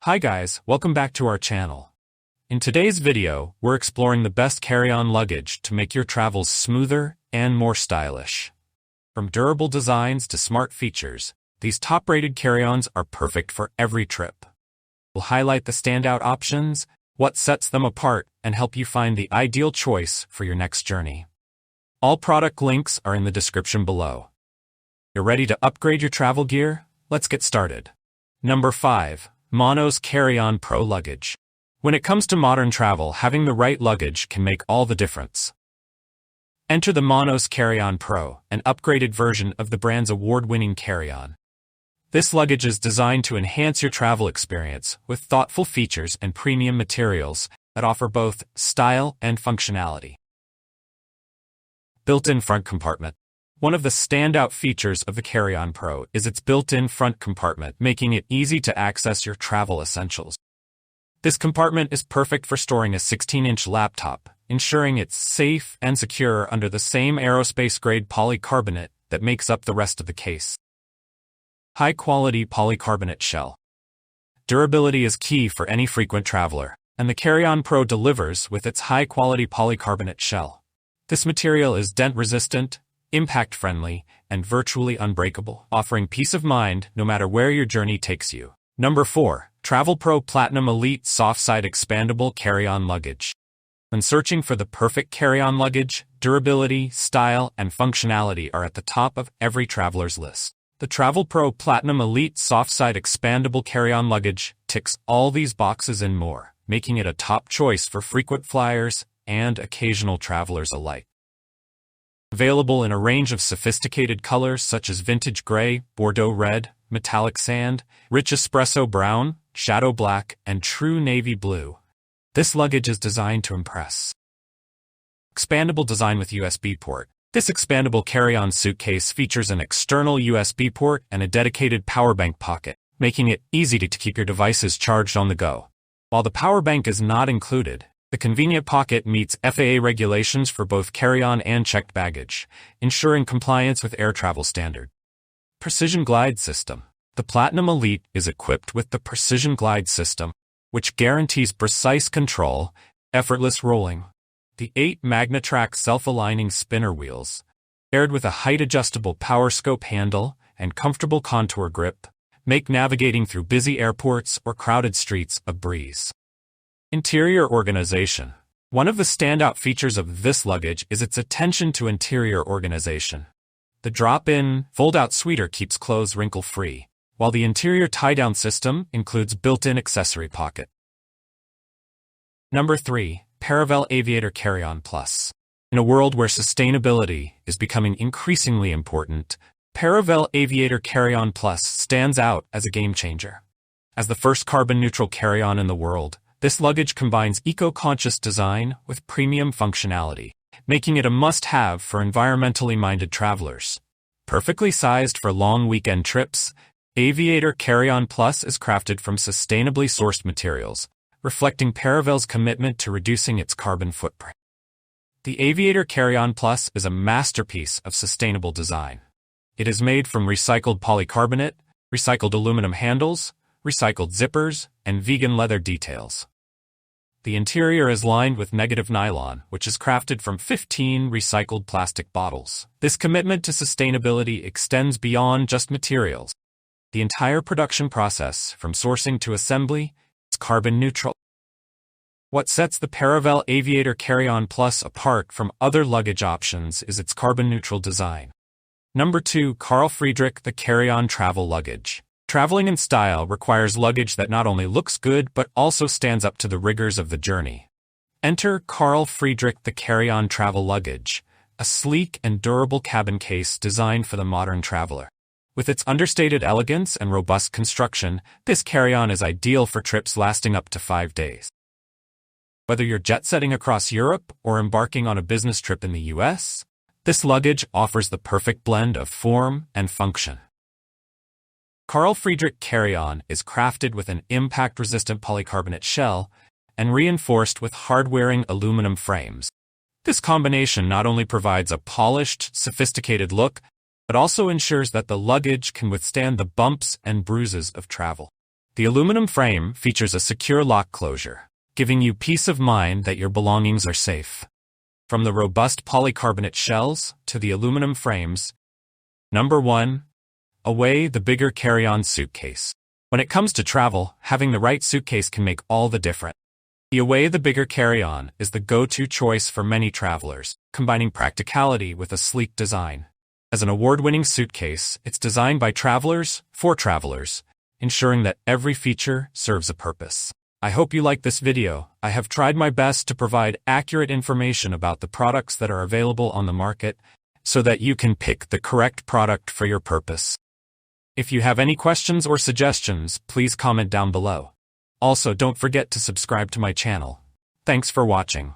Hi guys, welcome back to our channel. In today's video, we're exploring the best carry-on luggage to make your travels smoother and more stylish. From durable designs to smart features, these top-rated carry-ons are perfect for every trip. We'll highlight the standout options, what sets them apart, and help you find the ideal choice for your next journey. All product links are in the description below. You're ready to upgrade your travel gear? Let's get started. Number 5. Mono's Carryon Pro Luggage. When it comes to modern travel, having the right luggage can make all the difference. Enter the Mono's Carryon Pro, an upgraded version of the brand's award-winning carry-on. This luggage is designed to enhance your travel experience with thoughtful features and premium materials that offer both style and functionality. Built-in front compartment. One of the standout features of the Carryon Pro is its built-in front compartment, making it easy to access your travel essentials. This compartment is perfect for storing a 16-inch laptop, ensuring it's safe and secure under the same aerospace-grade polycarbonate that makes up the rest of the case. High-quality polycarbonate shell. Durability is key for any frequent traveler, and the Carryon Pro delivers with its high-quality polycarbonate shell. This material is dent-resistant, impact-friendly, and virtually unbreakable, offering peace of mind no matter where your journey takes you. Number 4. Travelpro Platinum Elite Softside Expandable Carry-On Luggage. When searching for the perfect carry-on luggage, durability, style, and functionality are at the top of every traveler's list. The Travelpro Platinum Elite Softside Expandable Carry-On Luggage ticks all these boxes and more, making it a top choice for frequent flyers and occasional travelers alike. Available in a range of sophisticated colors such as vintage gray, Bordeaux red, metallic sand, rich espresso brown, shadow black, and true navy blue. This luggage is designed to impress. Expandable design with USB port. This expandable carry-on suitcase features an external USB port and a dedicated power bank pocket, making it easy to keep your devices charged on the go. While the power bank is not included, the convenient pocket meets FAA regulations for both carry-on and checked baggage, ensuring compliance with air travel standard. Precision Glide System. The Platinum Elite is equipped with the Precision Glide System, which guarantees precise control, effortless rolling. The 8 MagnaTrack self-aligning spinner wheels, paired with a height-adjustable power scope handle and comfortable contour grip, make navigating through busy airports or crowded streets a breeze. Interior organization. One of the standout features of this luggage is its attention to interior organization. The drop-in, fold-out sweater keeps clothes wrinkle-free, while the interior tie-down system includes built-in accessory pocket. Number 3. Paravel Aviator Carry-On Plus. In a world where sustainability is becoming increasingly important, Paravel Aviator Carry-On Plus stands out as a game-changer. As the first carbon-neutral carry-on in the world, this luggage combines eco-conscious design with premium functionality, making it a must-have for environmentally minded travelers. Perfectly sized for long weekend trips, Aviator Carry-On Plus is crafted from sustainably sourced materials, reflecting Paravel's commitment to reducing its carbon footprint. The Aviator Carry-On Plus is a masterpiece of sustainable design. It is made from recycled polycarbonate, recycled aluminum handles, recycled zippers, and vegan leather details. The interior is lined with negative nylon, which is crafted from 15 recycled plastic bottles. This commitment to sustainability extends beyond just materials. The entire production process, from sourcing to assembly, is carbon neutral. What sets the Paravel Aviator Carry-On Plus apart from other luggage options is its carbon-neutral design. Number 2. Carl Friedrik The Carry-On Travel Luggage. Traveling in style requires luggage that not only looks good but also stands up to the rigors of the journey. Enter Carl Friedrik The Carry-On Travel Luggage, a sleek and durable cabin case designed for the modern traveler. With its understated elegance and robust construction, this carry-on is ideal for trips lasting up to 5 days. Whether you're jet-setting across Europe or embarking on a business trip in the US, this luggage offers the perfect blend of form and function. Carl Friedrik Carry-On is crafted with an impact-resistant polycarbonate shell and reinforced with hard-wearing aluminum frames. This combination not only provides a polished, sophisticated look, but also ensures that the luggage can withstand the bumps and bruises of travel. The aluminum frame features a secure lock closure, giving you peace of mind that your belongings are safe. From the robust polycarbonate shells to the aluminum frames. Number 1. Away the bigger carry-on suitcase. When it comes to travel, having the right suitcase can make all the difference. The Away the bigger carry-on is the go-to choice for many travelers, combining practicality with a sleek design. As an award-winning suitcase, it's designed by travelers for travelers, ensuring that every feature serves a purpose. I hope you like this video. I have tried my best to provide accurate information about the products that are available on the market so that you can pick the correct product for your purpose. If you have any questions or suggestions, please comment down below. Also, don't forget to subscribe to my channel. Thanks for watching.